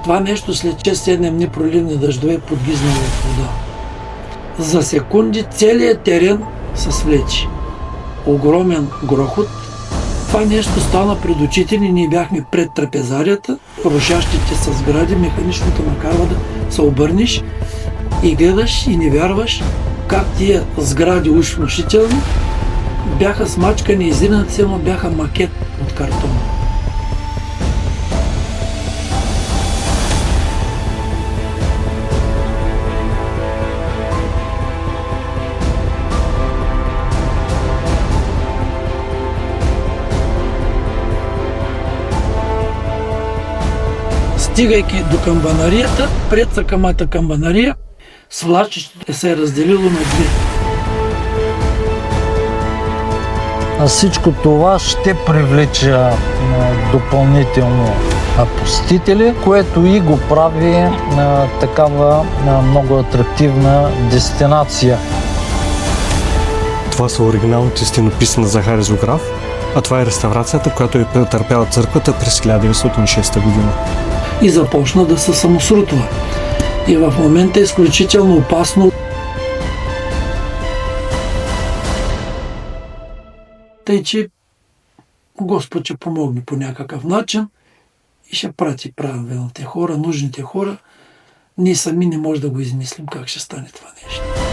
Това нещо след 6-7 дни проливни дъждове подгизнало от вода. За секунди целият терен се свлечи. Огромен грохот. Това нещо стана пред очите ни, ние бяхме пред трапезарията, рушащите се сгради, механичното накарва да се обърнеш и гледаш и не вярваш как тия сгради уж внушителни бяха смачкани, изринати, но бяха макет от картон. Стигайки до камбанарията, пред самата камбанария, свлачището се е разделило на две. А всичко това ще привлича допълнително посетители, което и го прави такава много атрактивна дестинация. Това са оригиналните стенописи на Захари Зограф, а това е реставрацията, която е претърпяла църквата през 1906 година. И започна да се самосрутва. И в момента е изключително опасно. Тъй, че Господ ще помогне по някакъв начин и ще прати правилните хора, нужните хора. Ние сами не можем да го измислим как ще стане това нещо.